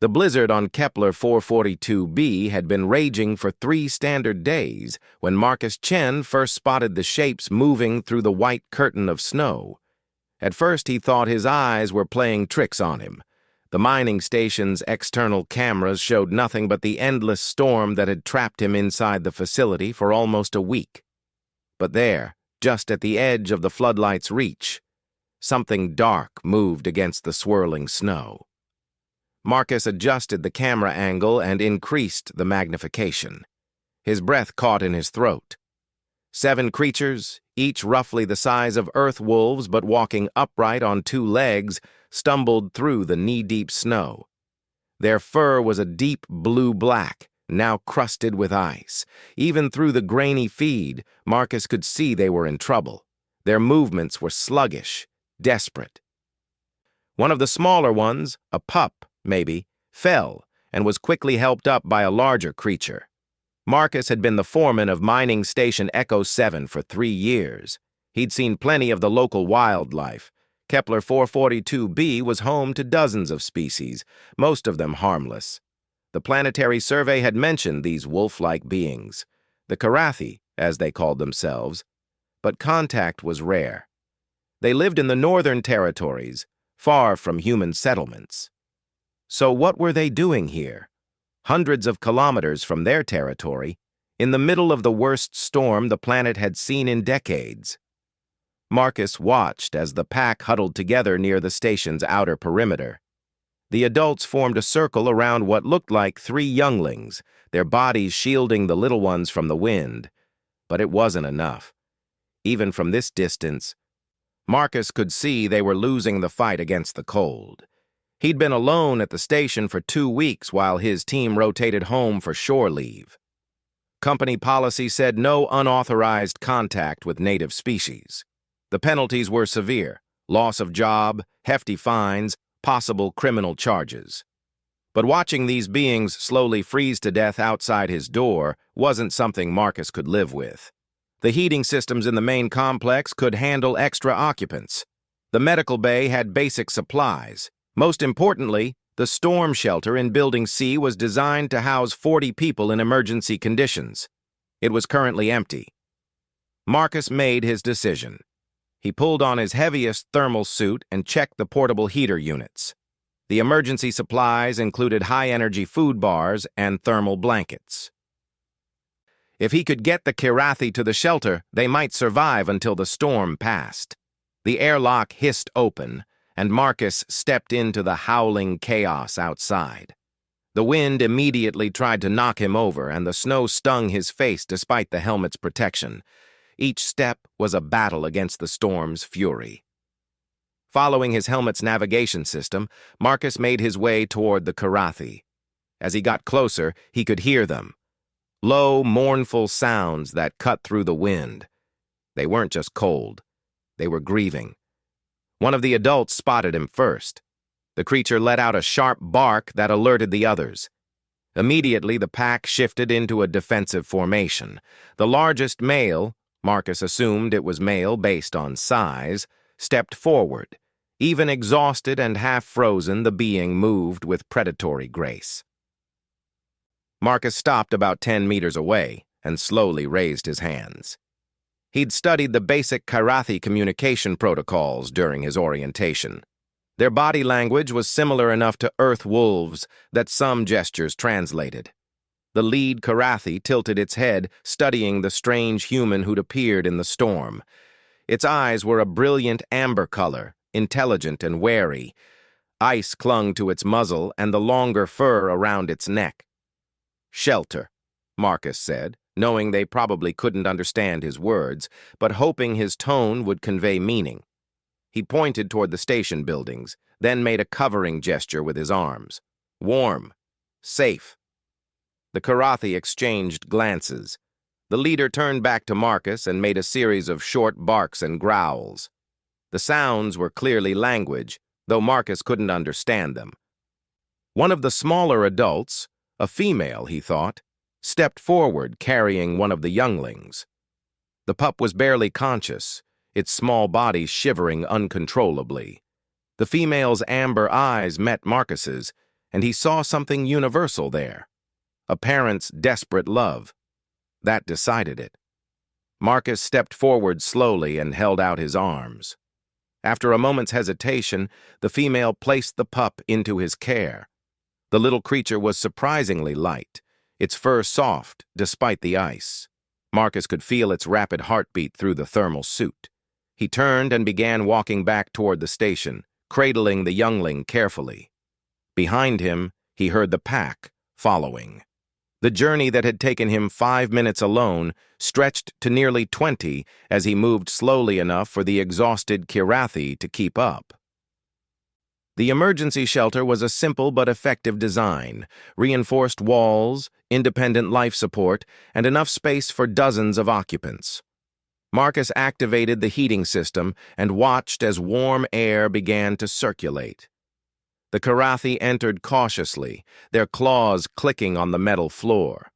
The blizzard on Kepler 442b had been raging for 3 standard days when Marcus Chen first spotted the shapes moving through the white curtain of snow. At first he thought his eyes were playing tricks on him. The mining station's external cameras showed nothing but the endless storm that had trapped him inside the facility for almost a week. But there, just at the edge of the floodlight's reach, something dark moved against the swirling snow. Marcus adjusted the camera angle and increased the magnification. His breath caught in his throat. 7 creatures, each roughly the size of earth wolves but walking upright on 2 legs, stumbled through the knee-deep snow. Their fur was a deep blue-black, now crusted with ice. Even through the grainy feed, Marcus could see they were in trouble. Their movements were sluggish, desperate. One of the smaller ones, a pup, maybe, fell and was quickly helped up by a larger creature. Marcus had been the foreman of mining station Echo 7 for 3 years. He'd seen plenty of the local wildlife. Kepler 442b was home to dozens of species, most of them harmless. The planetary survey had mentioned these wolf-like beings, the Karathi, as they called themselves, but contact was rare. They lived in the northern territories, far from human settlements. So what were they doing here? Hundreds of kilometers from their territory, in the middle of the worst storm the planet had seen in decades. Marcus watched as the pack huddled together near the station's outer perimeter. The adults formed a circle around what looked like 3 younglings, their bodies shielding the little ones from the wind. But it wasn't enough. Even from this distance, Marcus could see they were losing the fight against the cold. He'd been alone at the station for 2 weeks while his team rotated home for shore leave. Company policy said no unauthorized contact with native species. The penalties were severe: loss of job, hefty fines, possible criminal charges. But watching these beings slowly freeze to death outside his door wasn't something Marcus could live with. The heating systems in the main complex could handle extra occupants. The medical bay had basic supplies. Most importantly, the storm shelter in Building C was designed to house 40 people in emergency conditions. It was currently empty. Marcus made his decision. He pulled on his heaviest thermal suit and checked the portable heater units. The emergency supplies included high-energy food bars and thermal blankets. If he could get the Karathi to the shelter, they might survive until the storm passed. The airlock hissed open, and Marcus stepped into the howling chaos outside. The wind immediately tried to knock him over, and the snow stung his face despite the helmet's protection. Each step was a battle against the storm's fury. Following his helmet's navigation system, Marcus made his way toward the Karathi. As he got closer, he could hear them. Low, mournful sounds that cut through the wind. They weren't just cold. They were grieving. One of the adults spotted him first. The creature let out a sharp bark that alerted the others. Immediately, the pack shifted into a defensive formation. The largest male, Marcus assumed it was male based on size, stepped forward. Even exhausted and half-frozen, the being moved with predatory grace. Marcus stopped about 10 meters away and slowly raised his hands. He'd studied the basic Karathi communication protocols during his orientation. Their body language was similar enough to Earth wolves that some gestures translated. The lead Karathi tilted its head, studying the strange human who'd appeared in the storm. Its eyes were a brilliant amber color, intelligent and wary. Ice clung to its muzzle and the longer fur around its neck. "Shelter," Marcus said, knowing they probably couldn't understand his words, but hoping his tone would convey meaning. He pointed toward the station buildings, then made a covering gesture with his arms. "Warm. Safe." The Karathi exchanged glances. The leader turned back to Marcus and made a series of short barks and growls. The sounds were clearly language, though Marcus couldn't understand them. One of the smaller adults, a female, he thought, stepped forward carrying one of the younglings. The pup was barely conscious, its small body shivering uncontrollably. The female's amber eyes met Marcus's, and he saw something universal there. A parent's desperate love. That decided it. Marcus stepped forward slowly and held out his arms. After a moment's hesitation, the female placed the pup into his care. The little creature was surprisingly light, its fur soft despite the ice. Marcus could feel its rapid heartbeat through the thermal suit. He turned and began walking back toward the station, cradling the youngling carefully. Behind him, he heard the pack following. The journey that had taken him 5 minutes alone stretched to nearly 20 as he moved slowly enough for the exhausted Kirathi to keep up. The emergency shelter was a simple but effective design: reinforced walls, independent life support, and enough space for dozens of occupants. Marcus activated the heating system and watched as warm air began to circulate. The Kirathi entered cautiously, their claws clicking on the metal floor.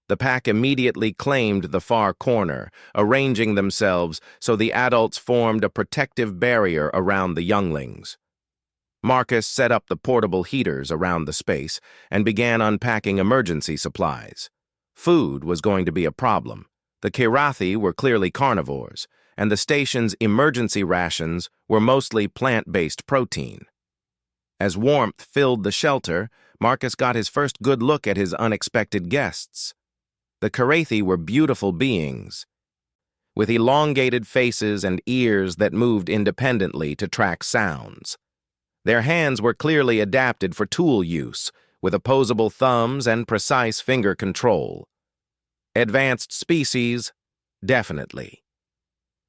The pack immediately claimed the far corner, arranging themselves so the adults formed a protective barrier around the younglings. Marcus set up the portable heaters around the space and began unpacking emergency supplies. Food was going to be a problem. The Kirathi were clearly carnivores, and the station's emergency rations were mostly plant-based protein. As warmth filled the shelter, Marcus got his first good look at his unexpected guests. The Kirathi were beautiful beings, with elongated faces and ears that moved independently to track sounds. Their hands were clearly adapted for tool use, with opposable thumbs and precise finger control. Advanced species, definitely.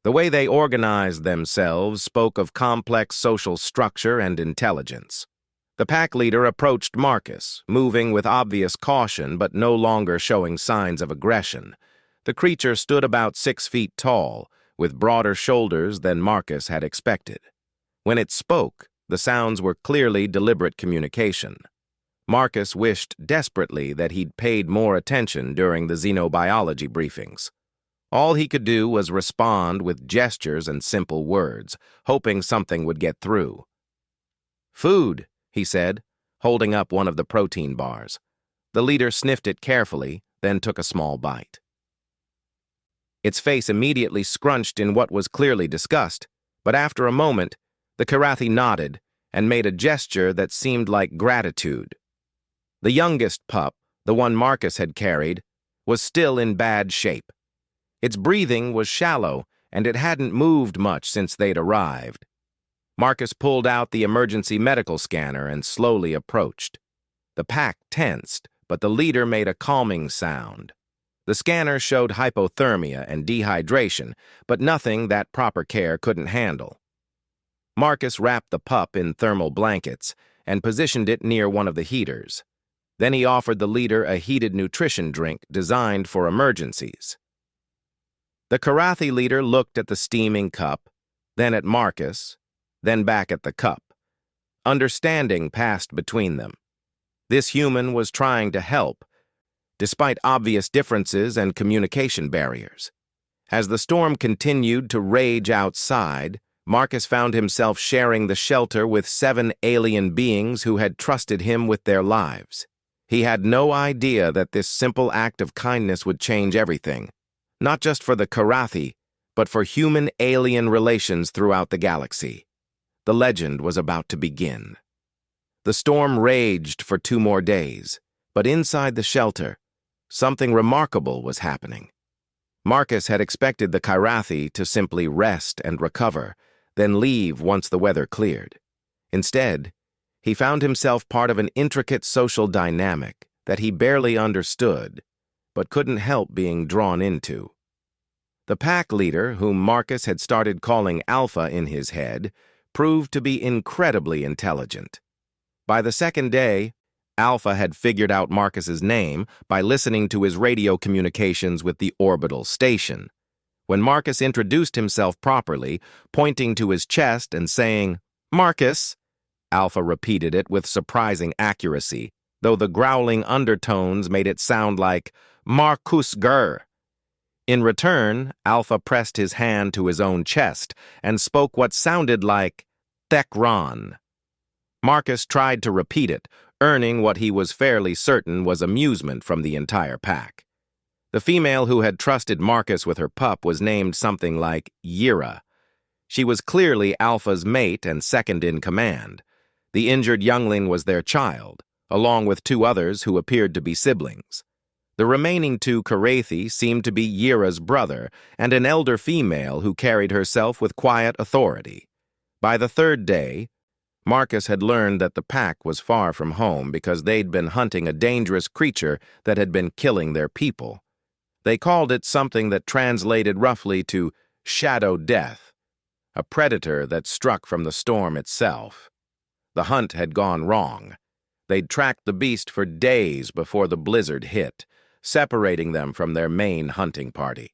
The way they organized themselves spoke of complex social structure and intelligence. The pack leader approached Marcus, moving with obvious caution but no longer showing signs of aggression. The creature stood about 6 feet tall, with broader shoulders than Marcus had expected. When it spoke, the sounds were clearly deliberate communication. Marcus wished desperately that he'd paid more attention during the xenobiology briefings. All he could do was respond with gestures and simple words, hoping something would get through. "Food," he said, holding up one of the protein bars. The leader sniffed it carefully, then took a small bite. Its face immediately scrunched in what was clearly disgust, but after a moment, the Kirathi nodded and made a gesture that seemed like gratitude. The youngest pup, the one Marcus had carried, was still in bad shape. Its breathing was shallow, and it hadn't moved much since they'd arrived. Marcus pulled out the emergency medical scanner and slowly approached. The pack tensed, but the leader made a calming sound. The scanner showed hypothermia and dehydration, but nothing that proper care couldn't handle. Marcus wrapped the pup in thermal blankets and positioned it near one of the heaters. Then he offered the leader a heated nutrition drink designed for emergencies. The Kirathi leader looked at the steaming cup, then at Marcus, then back at the cup. Understanding passed between them. This human was trying to help, despite obvious differences and communication barriers. As the storm continued to rage outside, Marcus found himself sharing the shelter with 7 alien beings who had trusted him with their lives. He had no idea that this simple act of kindness would change everything, not just for the Kirathi, but for human-alien relations throughout the galaxy. The legend was about to begin. The storm raged for 2 more days, but inside the shelter, something remarkable was happening. Marcus had expected the Kirathi to simply rest and recover, then leave once the weather cleared. Instead, he found himself part of an intricate social dynamic that he barely understood, but couldn't help being drawn into. The pack leader, whom Marcus had started calling Alpha in his head, proved to be incredibly intelligent. By the second day, Alpha had figured out Marcus's name by listening to his radio communications with the orbital station. When Marcus introduced himself properly, pointing to his chest and saying, "Marcus," Alpha repeated it with surprising accuracy, though the growling undertones made it sound like Marcus Gur. In return, Alpha pressed his hand to his own chest and spoke what sounded like Thekron. Marcus tried to repeat it, earning what he was fairly certain was amusement from the entire pack. The female who had trusted Marcus with her pup was named something like Yira. She was clearly Alpha's mate and second in command. The injured youngling was their child, along with two others who appeared to be siblings. The remaining two Karathi seemed to be Yira's brother and an elder female who carried herself with quiet authority. By the third day, Marcus had learned that the pack was far from home because they'd been hunting a dangerous creature that had been killing their people. They called it something that translated roughly to shadow death, a predator that struck from the storm itself. The hunt had gone wrong. They'd tracked the beast for days before the blizzard hit, separating them from their main hunting party.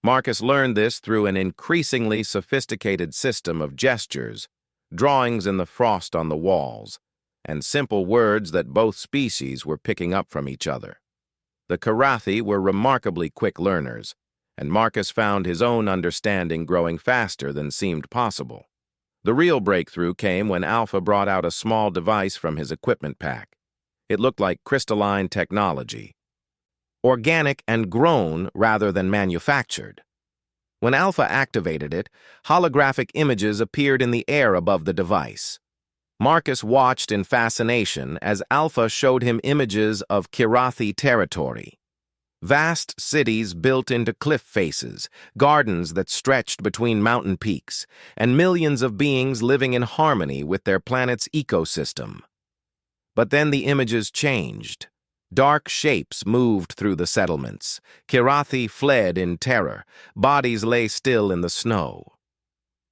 Marcus learned this through an increasingly sophisticated system of gestures, drawings in the frost on the walls, and simple words that both species were picking up from each other. The Karathi were remarkably quick learners, and Marcus found his own understanding growing faster than seemed possible. The real breakthrough came when Alpha brought out a small device from his equipment pack. It looked like crystalline technology, organic and grown rather than manufactured. When Alpha activated it, holographic images appeared in the air above the device. Marcus watched in fascination as Alpha showed him images of Karathi territory. Vast cities built into cliff faces, gardens that stretched between mountain peaks, and millions of beings living in harmony with their planet's ecosystem. But then the images changed. Dark shapes moved through the settlements. Karathi fled in terror. Bodies lay still in the snow.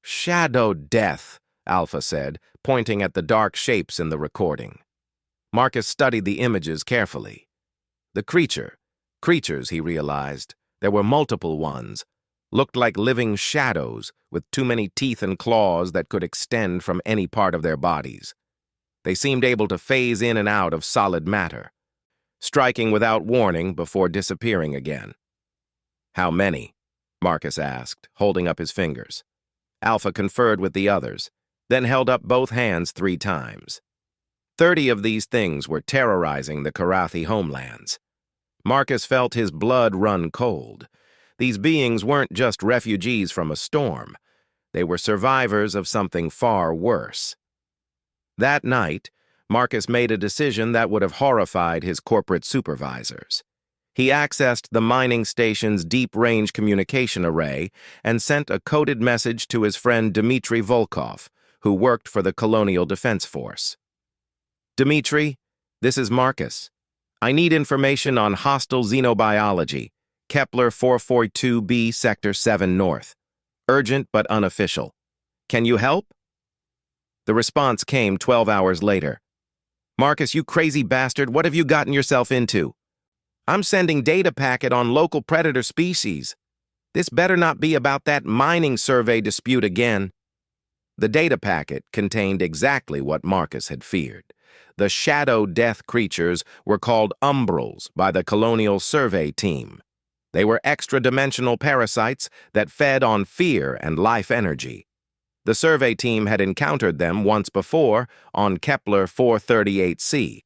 "Shadow death," Alpha said, pointing at the dark shapes in the recording. Marcus studied the images carefully. The creatures, he realized, there were multiple ones, looked like living shadows with too many teeth and claws that could extend from any part of their bodies. They seemed able to phase in and out of solid matter, striking without warning before disappearing again. "How many?" Marcus asked, holding up his fingers. Alpha conferred with the others, then held up both hands 3 times. 30 of these things were terrorizing the Karathi homelands. Marcus felt his blood run cold. These beings weren't just refugees from a storm. They were survivors of something far worse. That night, Marcus made a decision that would have horrified his corporate supervisors. He accessed the mining station's deep-range communication array and sent a coded message to his friend Dmitry Volkov, who worked for the Colonial Defense Force. "Dmitry, this is Marcus. I need information on hostile xenobiology, Kepler 442b, Sector 7 North. Urgent but unofficial. Can you help?" The response came 12 hours later. "Marcus, you crazy bastard, what have you gotten yourself into? I'm sending data packet on local predator species. This better not be about that mining survey dispute again." The data packet contained exactly what Marcus had feared. The shadow death creatures were called umbrals by the Colonial Survey Team. They were extra-dimensional parasites that fed on fear and life energy. The survey team had encountered them once before on Kepler 438c.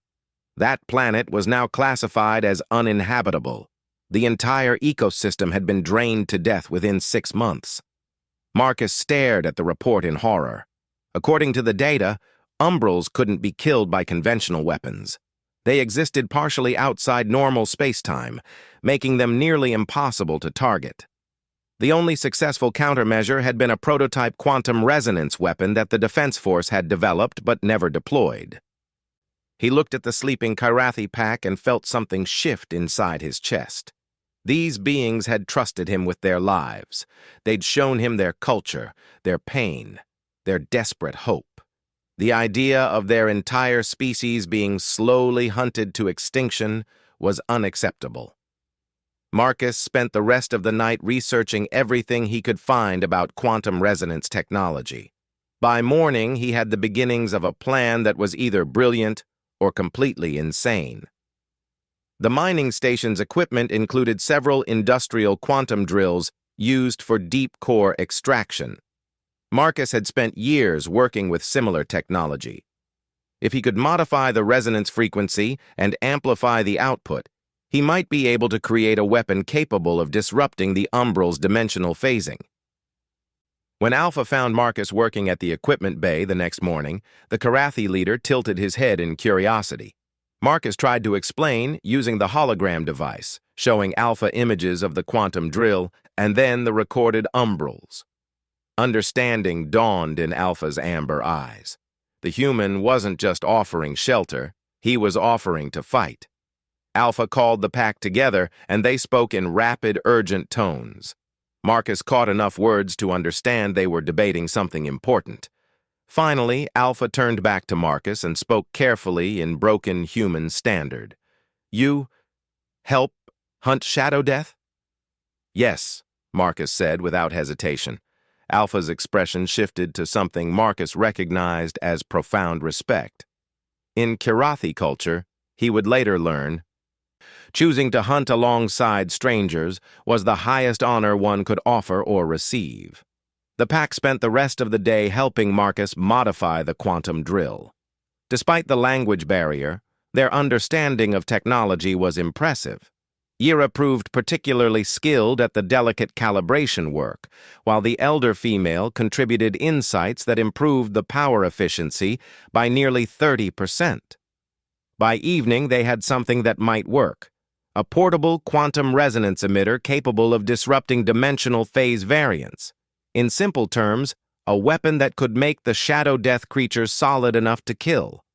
That planet was now classified as uninhabitable. The entire ecosystem had been drained to death within 6 months. Marcus stared at the report in horror. According to the data, umbrals couldn't be killed by conventional weapons. They existed partially outside normal space-time, making them nearly impossible to target. The only successful countermeasure had been a prototype quantum resonance weapon that the Defense Force had developed but never deployed. He looked at the sleeping Karathi pack and felt something shift inside his chest. These beings had trusted him with their lives. They'd shown him their culture, their pain, their desperate hope. The idea of their entire species being slowly hunted to extinction was unacceptable. Marcus spent the rest of the night researching everything he could find about quantum resonance technology. By morning, he had the beginnings of a plan that was either brilliant or completely insane. The mining station's equipment included several industrial quantum drills used for deep core extraction. Marcus had spent years working with similar technology. If he could modify the resonance frequency and amplify the output, he might be able to create a weapon capable of disrupting the Umbral's dimensional phasing. When Alpha found Marcus working at the equipment bay the next morning, the Karathi leader tilted his head in curiosity. Marcus tried to explain using the hologram device, showing Alpha images of the quantum drill and then the recorded Umbrals. Understanding dawned in Alpha's amber eyes. The human wasn't just offering shelter, he was offering to fight. Alpha called the pack together, and they spoke in rapid, urgent tones. Marcus caught enough words to understand they were debating something important. Finally, Alpha turned back to Marcus and spoke carefully in broken human standard. "You help hunt Shadow Death?" "Yes," Marcus said without hesitation. Alpha's expression shifted to something Marcus recognized as profound respect. In Karathi culture, he would later learn, choosing to hunt alongside strangers was the highest honor one could offer or receive. The pack spent the rest of the day helping Marcus modify the quantum drill. Despite the language barrier, their understanding of technology was impressive. Yira proved particularly skilled at the delicate calibration work, while the elder female contributed insights that improved the power efficiency by nearly 30%. By evening, they had something that might work: a portable quantum resonance emitter capable of disrupting dimensional phase variance. In simple terms, a weapon that could make the Shadow Death creatures solid enough to kill.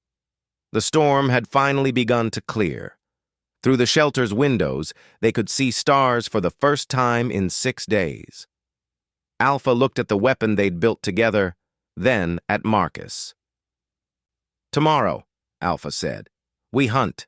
The storm had finally begun to clear. Through the shelter's windows, they could see stars for the first time in 6 days. Alpha looked at the weapon they'd built together, then at Marcus. "Tomorrow," Alpha said, "we hunt."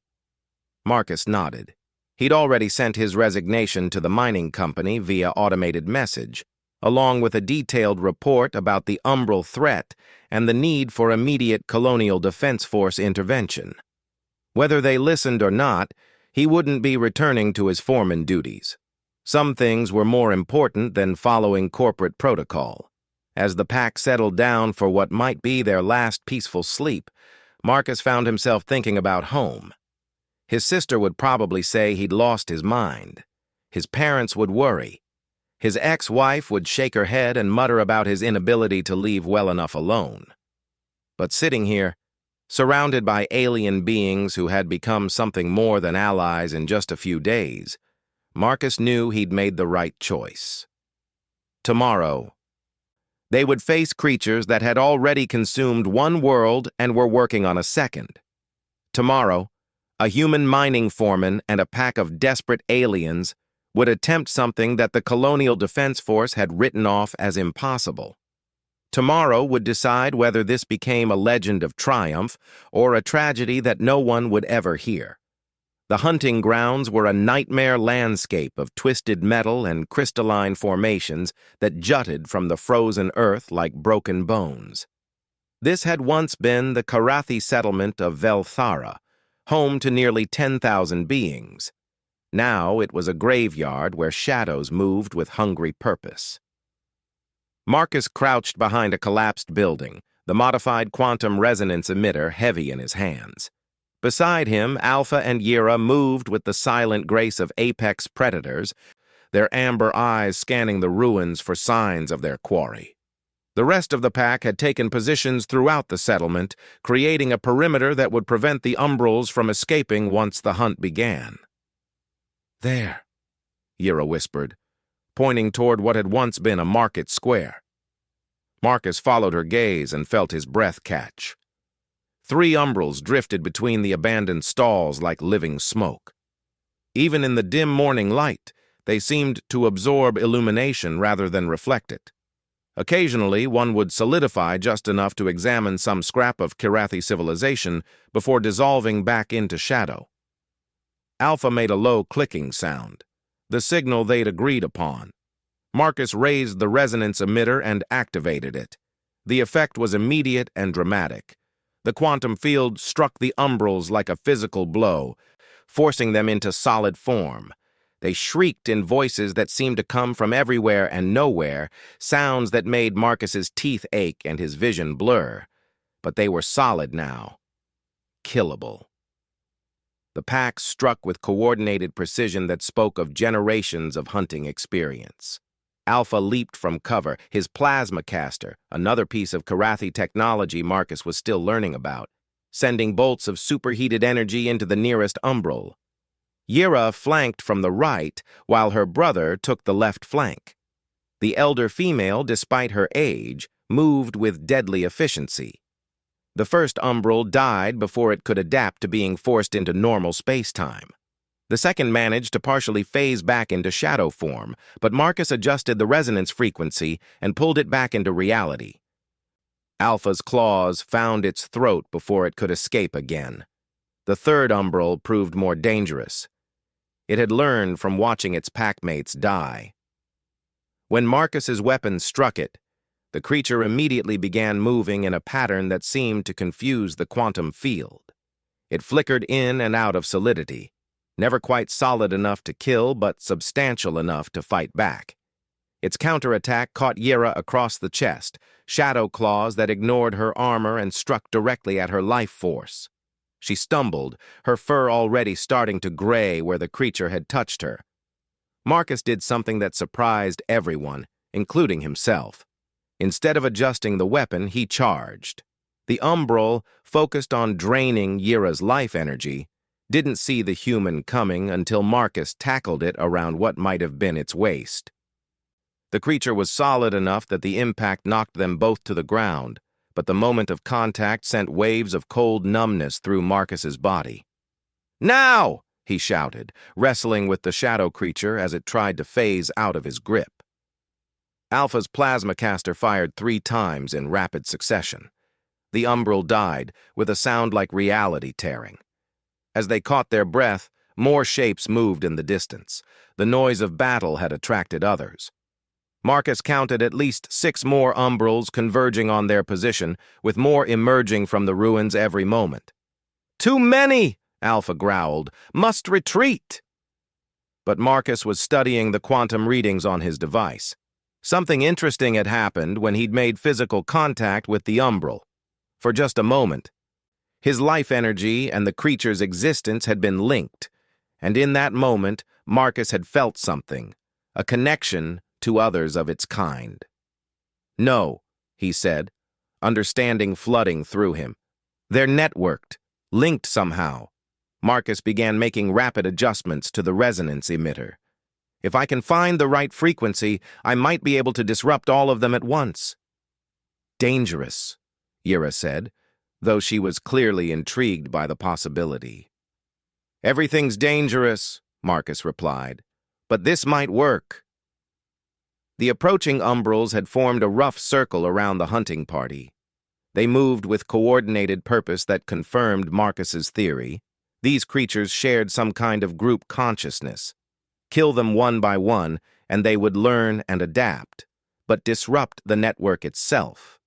Marcus nodded. He'd already sent his resignation to the mining company via automated message, along with a detailed report about the Umbral threat and the need for immediate Colonial Defense Force intervention. Whether they listened or not, he wouldn't be returning to his foreman duties. Some things were more important than following corporate protocol. As the pack settled down for what might be their last peaceful sleep, Marcus found himself thinking about home. His sister would probably say he'd lost his mind. His parents would worry. His ex-wife would shake her head and mutter about his inability to leave well enough alone. But sitting here, surrounded by alien beings who had become something more than allies in just a few days, Marcus knew he'd made the right choice. Tomorrow, they would face creatures that had already consumed one world and were working on a second. Tomorrow, a human mining foreman and a pack of desperate aliens would attempt something that the Colonial Defense Force had written off as impossible. Tomorrow would decide whether this became a legend of triumph or a tragedy that no one would ever hear. The hunting grounds were a nightmare landscape of twisted metal and crystalline formations that jutted from the frozen earth like broken bones. This had once been the Karathi settlement of Velthara, home to nearly 10,000 beings. Now it was a graveyard where shadows moved with hungry purpose. Marcus crouched behind a collapsed building, the modified quantum resonance emitter heavy in his hands. Beside him, Alpha and Yira moved with the silent grace of apex predators, their amber eyes scanning the ruins for signs of their quarry. The rest of the pack had taken positions throughout the settlement, creating a perimeter that would prevent the Umbrals from escaping once the hunt began. "There," Yira whispered, pointing toward what had once been a market square. Marcus followed her gaze and felt his breath catch. 3 Umbrals drifted between the abandoned stalls like living smoke. Even in the dim morning light, they seemed to absorb illumination rather than reflect it. Occasionally, one would solidify just enough to examine some scrap of Karathi civilization before dissolving back into shadow. Alpha made a low clicking sound, the signal they'd agreed upon. Marcus raised the resonance emitter and activated it. The effect was immediate and dramatic. The quantum field struck the Umbrals like a physical blow, forcing them into solid form. They shrieked in voices that seemed to come from everywhere and nowhere, sounds that made Marcus's teeth ache and his vision blur. But they were solid now. unkillable. The pack struck with coordinated precision that spoke of generations of hunting experience. Alpha leaped from cover, his plasma caster, another piece of Karathi technology Marcus was still learning about, sending bolts of superheated energy into the nearest umbral. Yira flanked from the right, while her brother took the left flank. The elder female, despite her age, moved with deadly efficiency. The first umbral died before it could adapt to being forced into normal space-time. The second managed to partially phase back into shadow form, but Marcus adjusted the resonance frequency and pulled it back into reality. Alpha's claws found its throat before it could escape again. The third umbral proved more dangerous. It had learned from watching its packmates die. When Marcus's weapon struck it, the creature immediately began moving in a pattern that seemed to confuse the quantum field. It flickered in and out of solidity, never quite solid enough to kill but substantial enough to fight back. Its counterattack caught Yira across the chest, shadow claws that ignored her armor and struck directly at her life force. She stumbled, her fur already starting to gray where the creature had touched her. Marcus did something that surprised everyone, including himself. Instead of adjusting the weapon, he charged. The umbral, focused on draining Yira's life energy, didn't see the human coming until Marcus tackled it around what might have been its waist. The creature was solid enough that the impact knocked them both to the ground, but the moment of contact sent waves of cold numbness through Marcus's body. "Now!" he shouted, wrestling with the shadow creature as it tried to phase out of his grip. Alpha's plasma caster fired 3 times in rapid succession. The umbral died, with a sound like reality tearing. As they caught their breath, more shapes moved in the distance. The noise of battle had attracted others. Marcus counted at least 6 more umbrals converging on their position, with more emerging from the ruins every moment. "Too many!" Alpha growled. "Must retreat!" But Marcus was studying the quantum readings on his device. Something interesting had happened when he'd made physical contact with the umbral. For just a moment, his life energy and the creature's existence had been linked, and in that moment, Marcus had felt something, a connection to others of its kind. "No," he said, understanding flooding through him. "They're networked, linked somehow." Marcus began making rapid adjustments to the resonance emitter. "If I can find the right frequency, I might be able to disrupt all of them at once." "Dangerous," Yira said, though she was clearly intrigued by the possibility. "Everything's dangerous," Marcus replied, "but this might work." The approaching umbrals had formed a rough circle around the hunting party. They moved with coordinated purpose that confirmed Marcus's theory. These creatures shared some kind of group consciousness. Kill them one by one, and they would learn and adapt, but disrupt the network itself.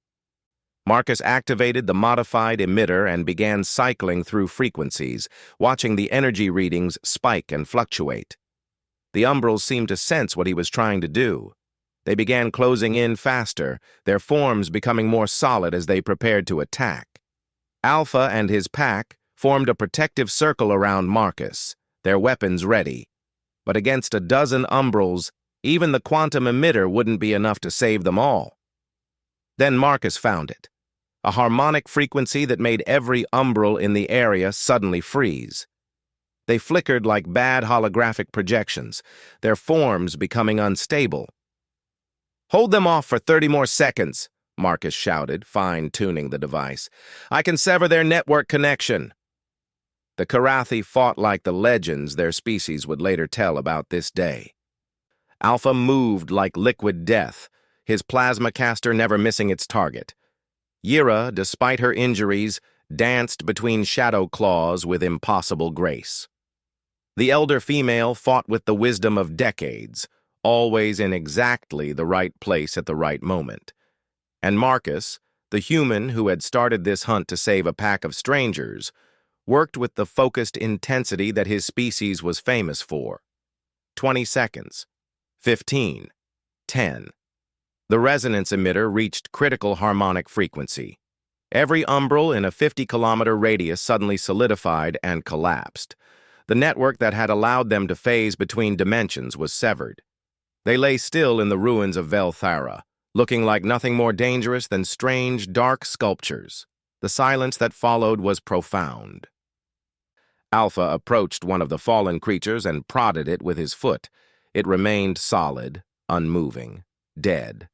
Marcus activated the modified emitter and began cycling through frequencies, watching the energy readings spike and fluctuate. The umbrals seemed to sense what he was trying to do. They began closing in faster, their forms becoming more solid as they prepared to attack. Alpha and his pack formed a protective circle around Marcus, their weapons ready. But against a dozen umbrals, even the quantum emitter wouldn't be enough to save them all. Then Marcus found it, a harmonic frequency that made every umbral in the area suddenly freeze. They flickered like bad holographic projections, their forms becoming unstable. "Hold them off for 30 more seconds," Marcus shouted, fine-tuning the device. "I can sever their network connection." The Karathi fought like the legends their species would later tell about this day. Alpha moved like liquid death, his plasma caster never missing its target. Yira, despite her injuries, danced between shadow claws with impossible grace. The elder female fought with the wisdom of decades, always in exactly the right place at the right moment. And Marcus, the human who had started this hunt to save a pack of strangers, worked with the focused intensity that his species was famous for. 20 seconds. 15. 10. The resonance emitter reached critical harmonic frequency. Every umbral in a 50-kilometer radius suddenly solidified and collapsed. The network that had allowed them to phase between dimensions was severed. They lay still in the ruins of Velthara, looking like nothing more dangerous than strange, dark sculptures. The silence that followed was profound. Alpha approached one of the fallen creatures and prodded it with his foot. It remained solid, unmoving, dead.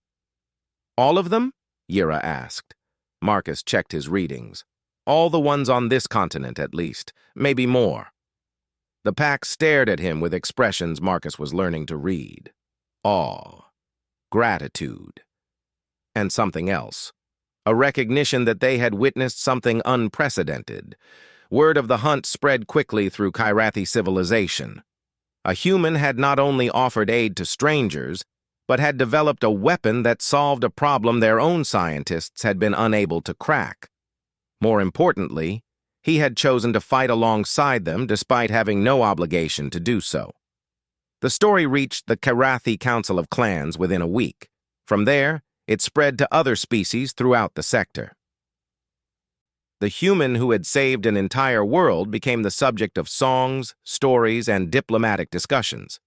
"All of them?" Yira asked. Marcus checked his readings. "All the ones on this continent, at least. Maybe more." The pack stared at him with expressions Marcus was learning to read. Awe, gratitude, and something else. A recognition that they had witnessed something unprecedented. Word of the hunt spread quickly through Kyrathi civilization. A human had not only offered aid to strangers, but had developed a weapon that solved a problem their own scientists had been unable to crack. More importantly, he had chosen to fight alongside them despite having no obligation to do so. The story reached the Kyrathi Council of Clans within a week. From there, it spread to other species throughout the sector. The human who had saved an entire world became the subject of songs, stories, and diplomatic discussions.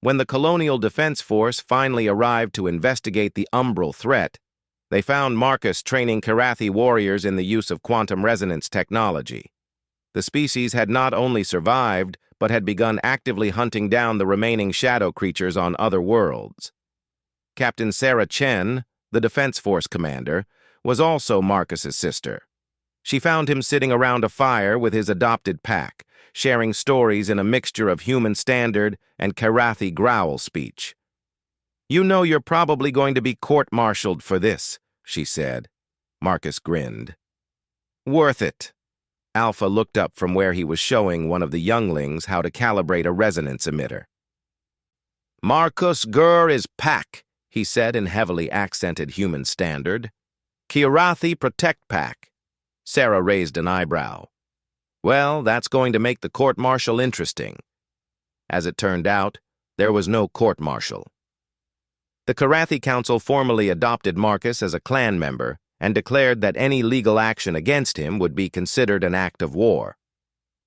When the Colonial Defense Force finally arrived to investigate the umbral threat, they found Marcus training Kyrathi warriors in the use of quantum resonance technology. The species had not only survived, but had begun actively hunting down the remaining shadow creatures on other worlds. Captain Sarah Chen, the Defense Force commander, was also Marcus's sister. She found him sitting around a fire with his adopted pack, sharing stories in a mixture of human standard and Kyrathi growl speech. "You know you're probably going to be court-martialed for this," she said. Marcus grinned. "Worth it." Alpha looked up from where he was showing one of the younglings how to calibrate a resonance emitter. "Marcus Gur is pack," he said in heavily accented human standard. "Kyrathi protect pack." Sarah raised an eyebrow. "Well, that's going to make the court-martial interesting." As it turned out, there was no court-martial. The Kyrathi Council formally adopted Marcus as a clan member and declared that any legal action against him would be considered an act of war.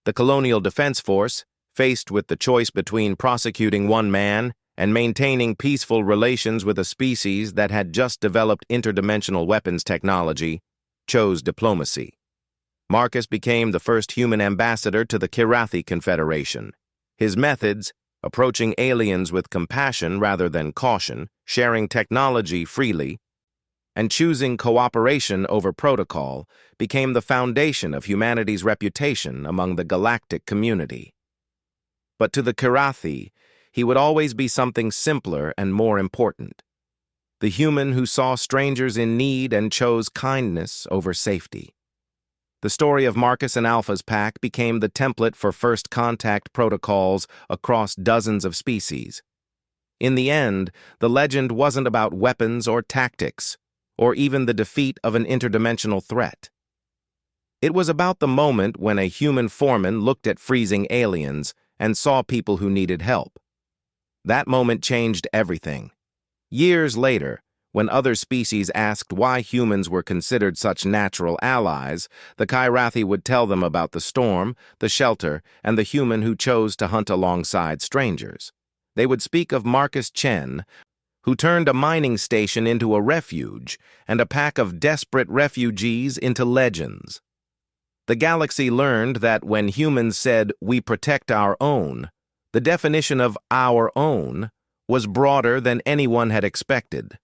The Colonial Defense Force, faced with the choice between prosecuting one man and maintaining peaceful relations with a species that had just developed interdimensional weapons technology, chose diplomacy. Marcus became the first human ambassador to the Kyrathi Confederation. His methods, approaching aliens with compassion rather than caution, sharing technology freely, and choosing cooperation over protocol, became the foundation of humanity's reputation among the galactic community. But to the Kyrathi, he would always be something simpler and more important. The human who saw strangers in need and chose kindness over safety. The story of Marcus and Alpha's pack became the template for first contact protocols across dozens of species. In the end, the legend wasn't about weapons or tactics, or even the defeat of an interdimensional threat. It was about the moment when a human foreman looked at freezing aliens and saw people who needed help. That moment changed everything. Years later, when other species asked why humans were considered such natural allies, the Kyrathi would tell them about the storm, the shelter, and the human who chose to hunt alongside strangers. They would speak of Marcus Chen, who turned a mining station into a refuge and a pack of desperate refugees into legends. The galaxy learned that when humans said, "We protect our own," the definition of "our own" was broader than anyone had expected.